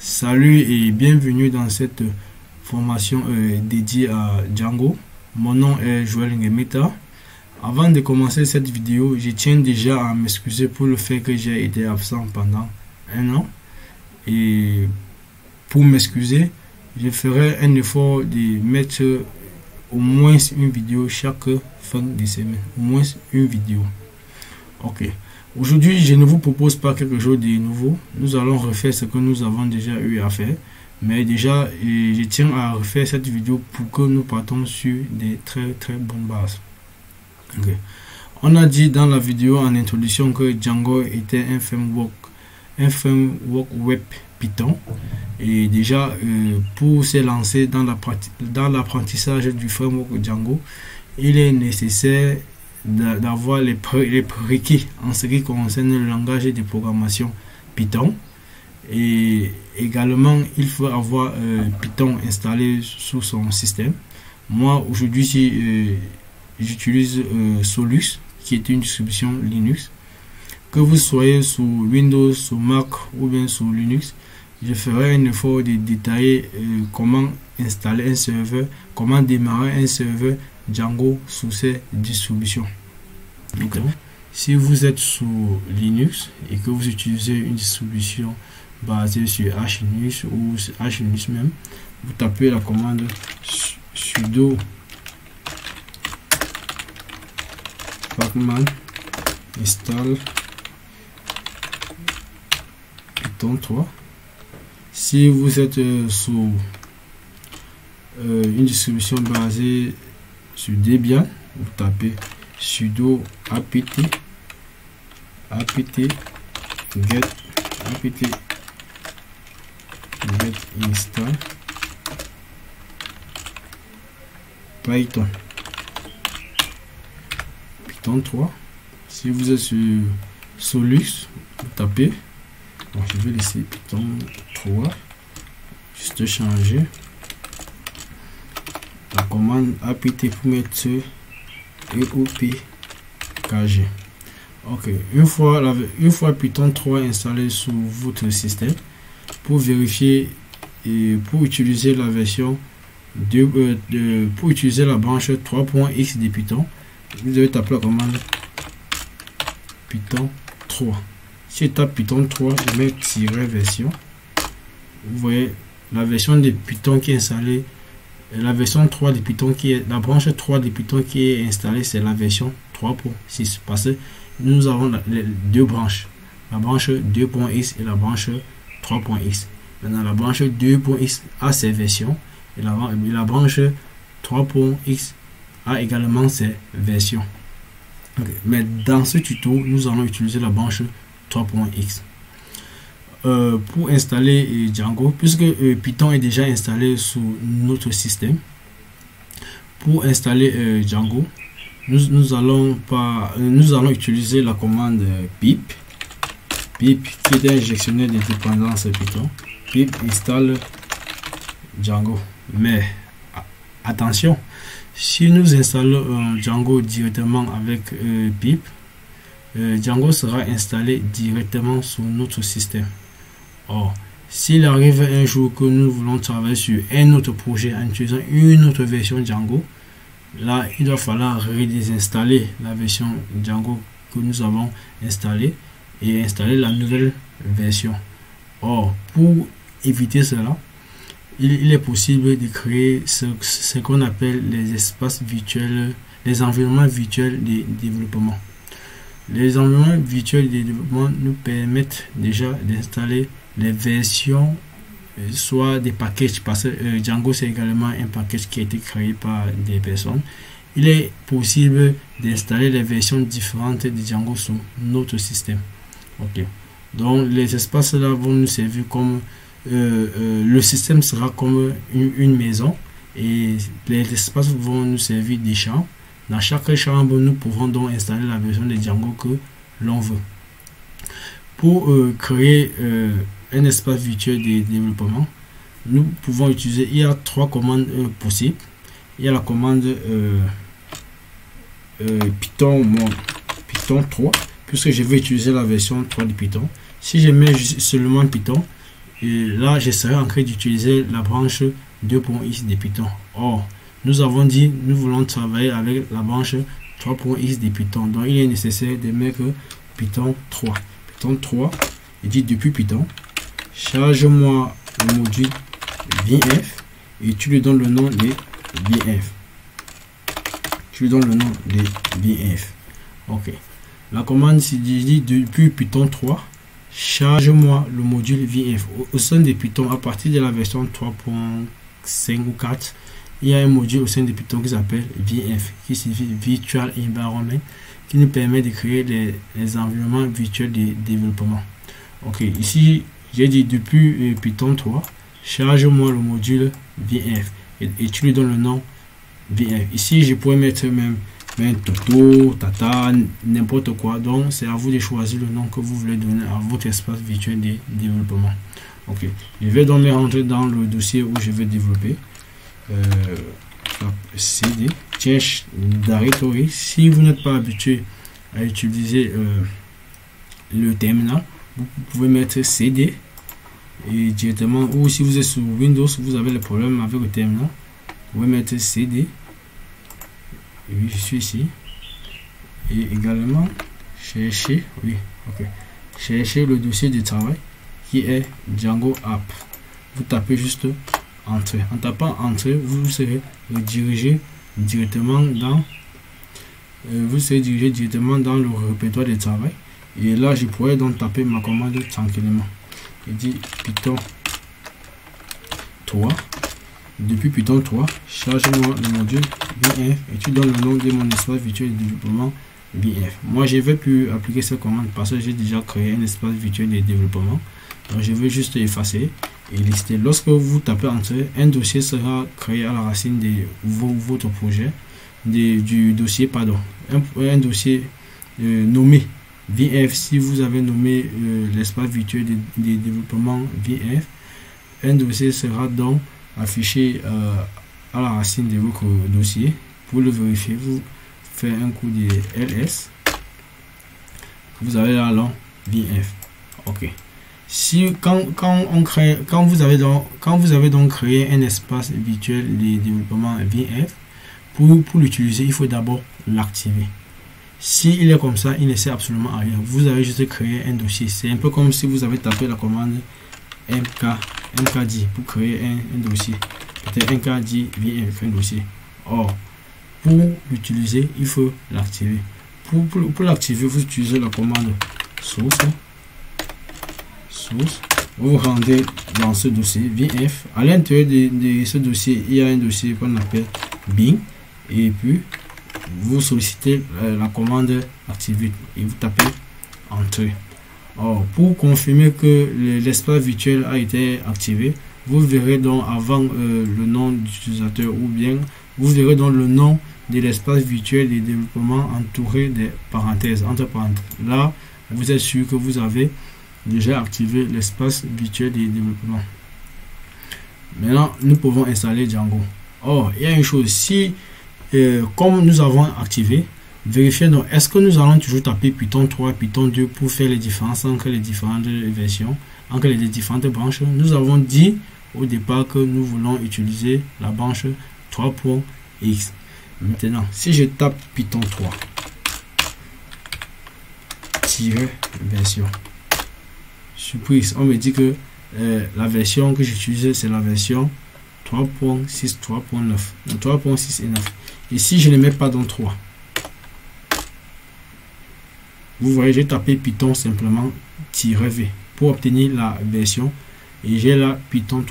Salut et bienvenue dans cette formation dédiée à Django. Mon nom est Joël Ngemeta. Avant de commencer cette vidéo, je tiens déjà à m'excuser pour le fait que j'ai été absent pendant un an. Et pour m'excuser, je ferai un effort de mettre au moins une vidéo chaque fin de semaine. Au moins une vidéo. Ok. Aujourd'hui, je ne vous propose pas quelque chose de nouveau. Nous allons refaire ce que nous avons déjà eu à faire. Mais déjà, je tiens à refaire cette vidéo pour que nous partons sur des très bonnes bases. Okay. On a dit dans la vidéo en introduction que Django était un framework web Python. Et déjà, pour se lancer dans l'apprentissage du framework Django, il est nécessaire d'avoir les prérequis en ce qui concerne le langage de programmation Python. Et également, il faut avoir Python installé sur son système. Moi, aujourd'hui, j'utilise Solux, qui est une distribution Linux. Que vous soyez sous Windows, sous Mac ou bien sous Linux, je ferai un effort de détailler comment installer un serveur, comment démarrer un serveur Django sous ces distributions. Donc, si vous êtes sous Linux et que vous utilisez une distribution basée sur HLinux ou HLinux même, vous tapez la commande sudo pacman install Python 3. Si vous êtes sous une distribution basée sur Debian, vous tapez sudo apt get install Python 3. Si vous êtes sur Solux, vous tapez, bon, je vais laisser Python 3, juste changer la commande apt pour mettre eopkg. Ok, une fois Python 3 installé sur votre système, pour vérifier et pour utiliser la version pour utiliser la branche 3.x de Python, vous devez taper la commande Python 3. Si je tape Python 3, je mets -version. Vous voyez la version de Python qui est installée. La version 3 de Python qui est la branche 3 de Python qui est installée, c'est la version 3.6, parce que nous avons les deux branches, la branche 2.x et la branche 3.x. Maintenant, la branche 2.x a ses versions et la branche 3.x a également ses versions. Okay. Mais dans ce tuto, nous allons utiliser la branche 3.x. Pour installer Django, puisque Python est déjà installé sur notre système. Pour installer Django, nous allons utiliser la commande pip qui est un gestionnaire de dépendance Python. Pip installe Django. Mais attention, si nous installons Django directement avec pip, Django sera installé directement sur notre système. Or, s'il arrive un jour que nous voulons travailler sur un autre projet en utilisant une autre version Django, là, il va falloir redésinstaller la version Django que nous avons installée et installer la nouvelle version. Or, pour éviter cela, il est possible de créer ce qu'on appelle les espaces virtuels, les environnements virtuels de développement. Les environnements virtuels de développement nous permettent déjà d'installer les versions, soit des packages, parce que Django c'est également un package qui a été créé par des personnes. Il est possible d'installer les versions différentes de Django sur notre système. Ok, donc les espaces là vont nous servir comme le système sera comme une maison et les espaces vont nous servir des chambres. Dans chaque chambre, nous pouvons donc installer la version de Django que l'on veut. Pour créer un espace virtuel de développement, nous pouvons utiliser, il y a trois commandes possibles. Il y a la commande Python 3, puisque je vais utiliser la version 3 de Python. Si je mets seulement Python, et là je serai en train d'utiliser la branche 2.x de Python. Or, nous avons dit nous voulons travailler avec la branche 3.x de Python. Donc il est nécessaire de mettre Python 3. Python 3, il dit depuis Python, charge-moi le module VF et tu lui donnes le nom de VF. Tu lui donnes le nom de VF. Ok. La commande dit depuis Python 3, charge-moi le module VF. Au sein de Python, à partir de la version 3.5 ou 4, il y a un module au sein de Python qui s'appelle VF, qui signifie Virtual Environment, qui nous permet de créer les environnements virtuels de développement. Ok, ici, j'ai dit depuis Python 3, charge-moi le module VF et tu lui donnes le nom VF. Ici, je pourrais mettre même Toto, Tata, n'importe quoi. Donc, c'est à vous de choisir le nom que vous voulez donner à votre espace virtuel de développement. Ok, je vais donc me rentrer dans le dossier où je vais développer. CD change directory. Si vous n'êtes pas habitué à utiliser le terminal, vous pouvez mettre CD et directement, ou si vous êtes sur Windows, vous avez le problème avec le terminal, vous pouvez mettre CD. Et oui, je suis ici. Et également chercher, oui, ok, chercher le dossier de travail qui est Django App. Vous tapez juste Entrée. En tapant Entrée, vous serez dirigé directement dans le répertoire de travail. Et là, je pourrais donc taper ma commande tranquillement. Il dit Python 3. Depuis Python 3, charge-moi le module VF et tu donnes le nom de mon espace virtuel de développement VF. Moi, je ne vais plus appliquer cette commande parce que j'ai déjà créé un espace virtuel de développement. Donc, je vais juste effacer et lister. Lorsque vous tapez Entrée, un dossier sera créé à la racine de votre projet, du dossier, pardon, un dossier nommé VF. Si vous avez nommé l'espace virtuel de développement VF, un dossier sera donc affiché à la racine de votre dossier. Pour le vérifier, vous faites un coup de ls. Vous avez là long VF. Ok. Si quand vous avez donc créé un espace virtuel de développement VF, pour l'utiliser, il faut d'abord l'activer. Si il est comme ça, il ne sert absolument à rien. Vous avez juste créé un dossier. C'est un peu comme si vous avez tapé la commande mkd pour créer un dossier. Peut-être mkd VF, un dossier. Or, pour l'utiliser, il faut l'activer. Pour l'activer, vous utilisez la commande source. Vous rendez dans ce dossier VF. À l'intérieur de ce dossier, il y a un dossier qu'on appelle bin, et puis vous sollicitez la commande activer et vous tapez Entrée. Or, pour confirmer que l'espace virtuel a été activé, vous verrez donc avant le nom d'utilisateur, ou bien vous verrez donc le nom de l'espace virtuel de développement entouré des parenthèses, entre parenthèses. Là, vous êtes sûr que vous avez déjà activé l'espace virtuel de développement. Maintenant, nous pouvons installer Django. Or, il y a une chose, si comme nous avons activé, vérifiez donc, est-ce que nous allons toujours taper Python 3, Python 2 pour faire les différences entre les différentes versions, entre les différentes branches. Nous avons dit au départ que nous voulons utiliser la branche 3.x. Maintenant, si je tape Python 3, version, surprise, on me dit que la version que j'utilise, c'est la version 3.6, 3.9, 3.6 et 9. Et si je ne mets pas dans 3, vous voyez, j'ai tapé Python simplement -v pour obtenir la version, et j'ai là Python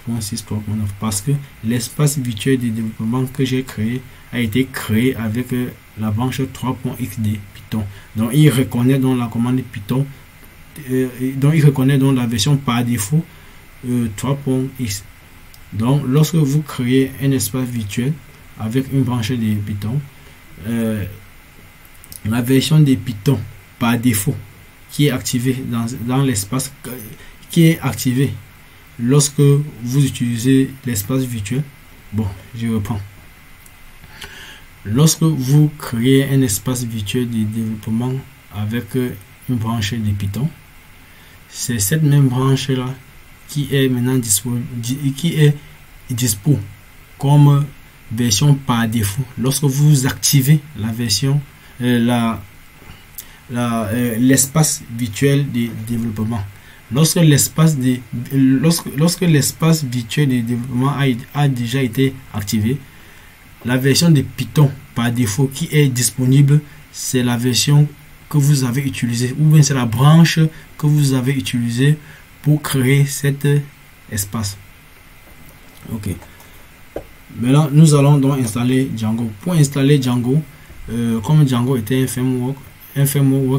3.6, 3.9 parce que l'espace virtuel de développement que j'ai créé a été créé avec la branche 3.x de Python. Donc il reconnaît dans la commande Python, donc il reconnaît dans la version par défaut 3.x. Donc lorsque vous créez un espace virtuel avec une branche de Python, la version de Python par défaut qui est activée dans l'espace, qui est activée lorsque vous utilisez l'espace virtuel. Bon, je reprends. Lorsque vous créez un espace virtuel de développement avec une branche de Python, c'est cette même branche là qui est maintenant dispo comme version par défaut. Lorsque vous activez la version l'espace virtuel de développement, lorsque l'espace virtuel de développement a déjà été activé, la version de Python par défaut qui est disponible, c'est la version que vous avez utilisée, ou bien c'est la branche que vous avez utilisée pour créer cet espace. Ok. Maintenant, nous allons donc installer Django. Pour installer Django, comme Django était un framework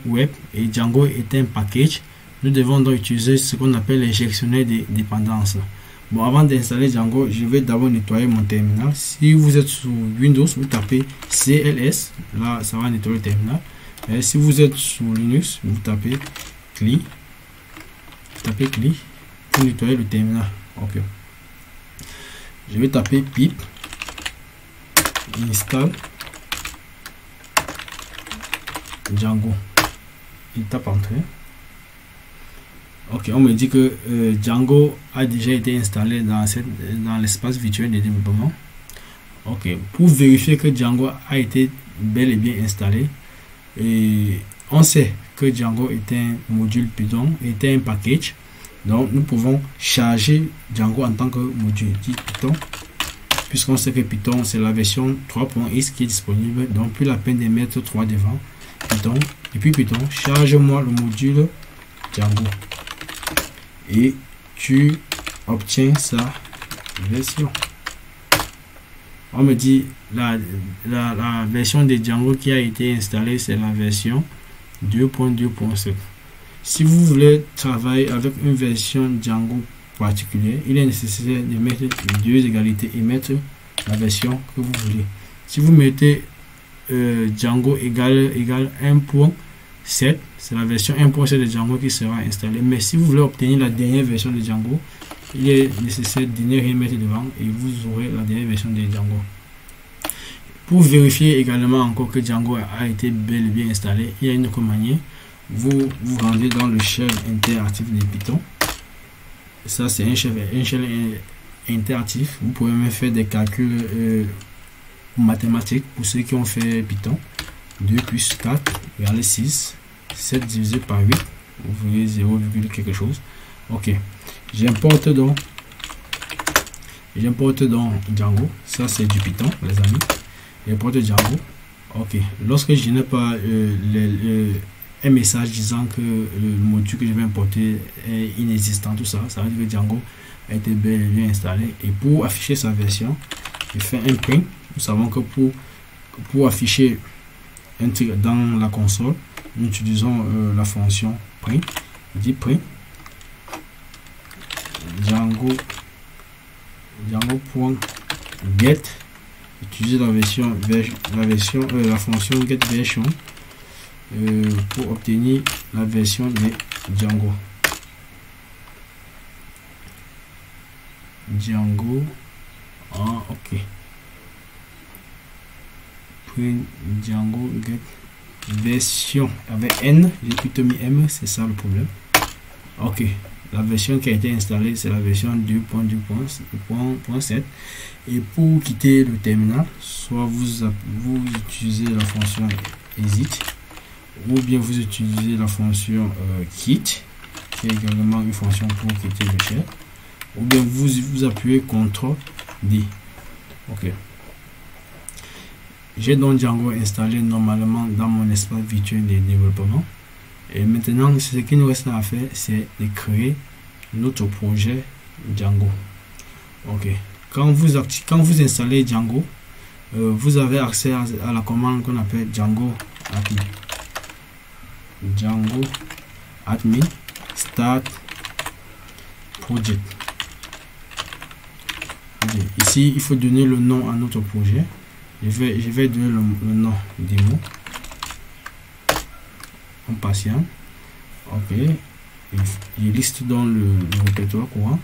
web et Django est un package, nous devons donc utiliser ce qu'on appelle les gestionnaires de dépendances. Bon, avant d'installer Django, je vais d'abord nettoyer mon terminal. Si vous êtes sous Windows, vous tapez CLS, là ça va nettoyer le terminal. Et si vous êtes sous Linux, vous tapez CLI, pour nettoyer le terminal. Ok. Je vais taper pip install Django. Il tape entrée. Ok, on me dit que Django a déjà été installé dans l'espace virtuel de développement. Ok, pour vérifier que Django a été bel et bien installé, et on sait que Django est un module Python, est un package. Donc nous pouvons charger Django en tant que module Python, puisqu'on sait que Python c'est la version 3.x qui est disponible, donc plus la peine de mettre 3 devant Python. Et puis Python, charge-moi le module Django et tu obtiens sa version. On me dit la version de Django qui a été installée, c'est la version 2.2.7. Si vous voulez travailler avec une version Django particulière, il est nécessaire de mettre 2 égalités et mettre la version que vous voulez. Si vous mettez Django égale 1.7, c'est la version 1.7 de Django qui sera installée. Mais si vous voulez obtenir la dernière version de Django, il est nécessaire de ne rien mettre devant et vous aurez la dernière version de Django. Pour vérifier également encore que Django a été bel et bien installé, il y a une autre manière. Vous vous rendez dans le shell interactif de Python. Ça c'est un shell interactif. Vous pouvez même faire des calculs mathématiques pour ceux qui ont fait Python. 2 plus 4 égale 6. 7 divisé par 8. Vous voyez 0, quelque chose. Ok. J'importe donc Django. Ça c'est du Python les amis. J'importe Django. Ok. Lorsque je n'ai pas un message disant que le module que je vais importer est inexistant, tout ça, ça veut dire que Django a été bel et bien installé. Et pour afficher sa version, je fais un print. Nous savons que pour afficher un truc dans la console, nous utilisons la fonction print. Je dis print Django.get. Utiliser la fonction get version pour obtenir la version de Django. Ok. Print Django get version avec N, j'ai plutôt mis M, c'est ça le problème. Ok, la version qui a été installée c'est la version 2.2.7. et pour quitter le terminal, soit vous utilisez la fonction exit, ou bien vous utilisez la fonction quitte, qui est également une fonction pour quitter le shell, ou bien vous appuyez CTRL D. Ok. J'ai donc Django installé normalement dans mon espace virtuel de développement. Et maintenant, ce qui nous reste à faire, c'est de créer notre projet Django. Ok. Quand vous installez Django, vous avez accès à la commande qu'on appelle Django admin. Django admin start project. Okay. Ici, il faut donner le nom à notre projet. Je vais donner le nom démo. En patient. Ok. Je liste dans le répertoire courant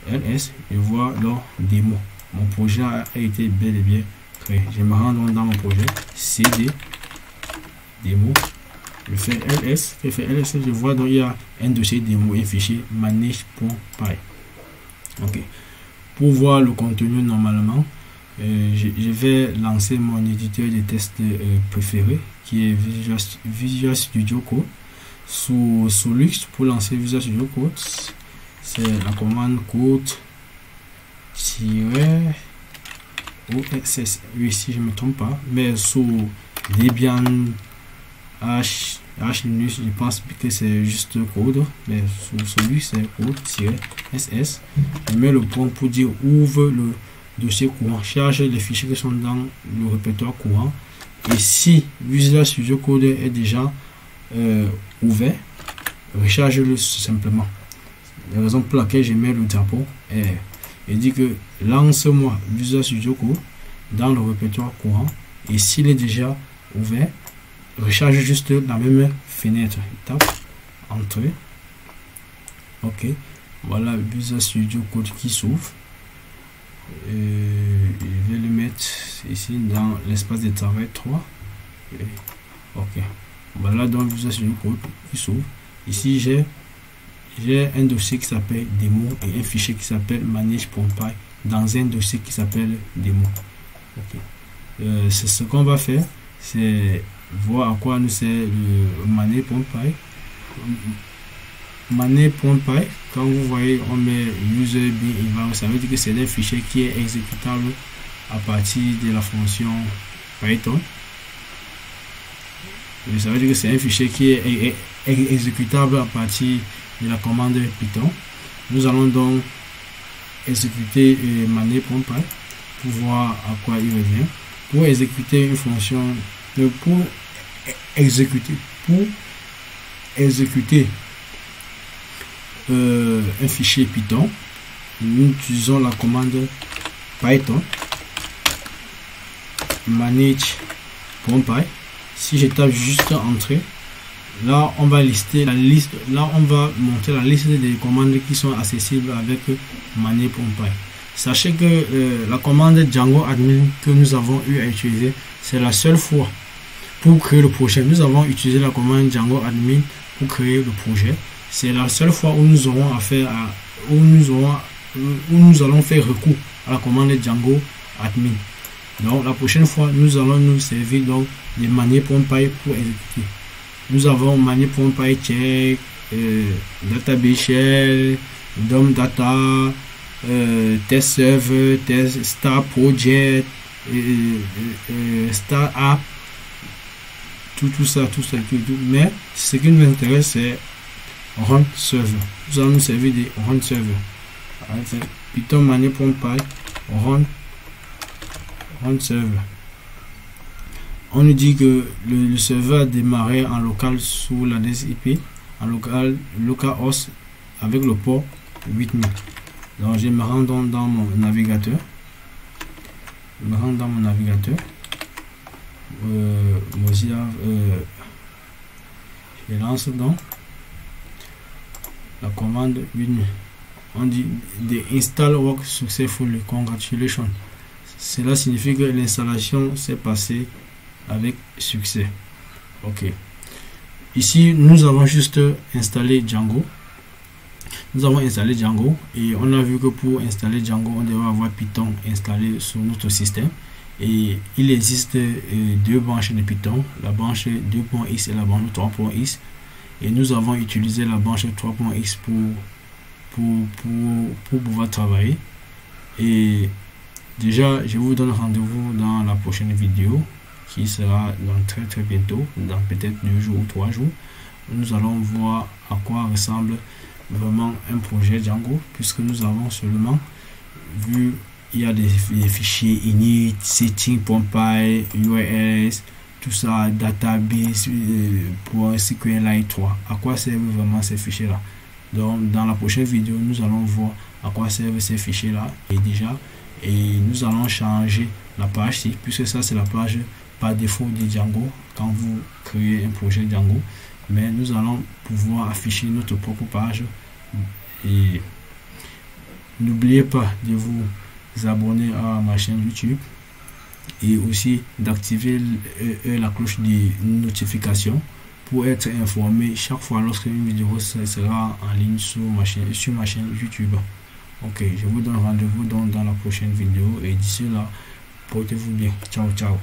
ls et voir leur démo. Mon projet a été bel et bien créé. Je me rends donc dans mon projet cd démo Je fais ls, je vois donc il y a un dossier démo et fichier manage.py. Ok. Pour voir le contenu normalement, je vais lancer mon éditeur de test préféré qui est Visual Studio Code. Sous Linux, pour lancer Visual Studio Code, c'est la commande code-oxs, oui, si je ne me trompe pas, mais sous Debian Linux, je pense que c'est juste code, mais sous celui c'est code-ss. Je mets le point pour dire ouvre le dossier courant, charge les fichiers qui sont dans le répertoire courant. Et si Visual Studio Code est déjà ouvert, recharge-le simplement. La raison pour laquelle je mets le drapeau est et dit que lance-moi Visual Studio Code dans le répertoire courant, et s'il est déjà ouvert, recharge juste la même fenêtre. Tape entrée. Ok, voilà Visual Studio Code qui s'ouvre. Je vais le mettre ici dans l'espace de travail 3. Ok, voilà donc Visual Studio Code qui s'ouvre. Ici j'ai un dossier qui s'appelle démo et un fichier qui s'appelle manage.py dans un dossier qui s'appelle démo. Ok, c'est ce qu'on va faire, c'est voir à quoi nous sert le manage.py. Manage.py, quand vous voyez on met user bin environment, ça veut dire que c'est un fichier qui est exécutable à partir de la fonction Python. Et ça veut dire que c'est un fichier qui est exécutable à partir de la commande Python. Nous allons donc exécuter manage.py pour voir à quoi il revient. Pour exécuter une fonction, pour exécuter un fichier Python, nous utilisons la commande Python manage.py. Si je tape juste entrée, là on va lister la liste, là on va montrer la liste des commandes qui sont accessibles avec manage.py. Sachez que la commande Django admin que nous avons eu à utiliser, c'est la seule fois pour créer le projet. Nous avons utilisé la commande Django admin pour créer le projet. C'est la seule fois où nous aurons affaire à où nous allons faire recours à la commande Django admin. Donc la prochaine fois nous allons nous servir donc de manage.py pour exécuter. Nous avons manage.py check, database shell, DOM data, test server, test star project, star app, tout ça. Mais ce qui nous intéresse c'est run server. Nous allons nous servir de run server. Python manage.py run server. On nous dit que le serveur a démarré en local sous l'adresse IP, en localhost avec le port 8000. Donc je me rends donc dans mon navigateur. Mozilla, je lance donc la commande 8000. On dit the install work successfully, congratulations. Cela signifie que l'installation s'est passée avec succès. Ok, ici nous avons juste installé Django. Et on a vu que pour installer Django on devrait avoir Python installé sur notre système, et il existe deux branches de Python, la branche 2.x et la branche 3.x, et nous avons utilisé la branche 3.x pour pouvoir travailler. Et déjà je vous donne rendez-vous dans la prochaine vidéo qui sera dans très bientôt, dans peut-être 2 jours ou 3 jours. Nous allons voir à quoi ressemble vraiment un projet Django, puisque nous avons seulement vu il y a des fichiers init, setting.py, URLs, tout ça, database pour SQLite 3. À quoi servent vraiment ces fichiers là? Donc dans la prochaine vidéo nous allons voir à quoi servent ces fichiers là, et nous allons changer la page ci, puisque ça c'est la page par défaut de Django quand vous créez un projet Django, mais nous allons pouvoir afficher notre propre page. Et n'oubliez pas de vous abonner à ma chaîne YouTube et aussi d'activer la cloche de notification pour être informé chaque fois lorsque une vidéo sera en ligne sur ma chaîne YouTube. Ok, je vous donne rendez-vous dans la prochaine vidéo et d'ici là, portez-vous bien. Ciao, ciao.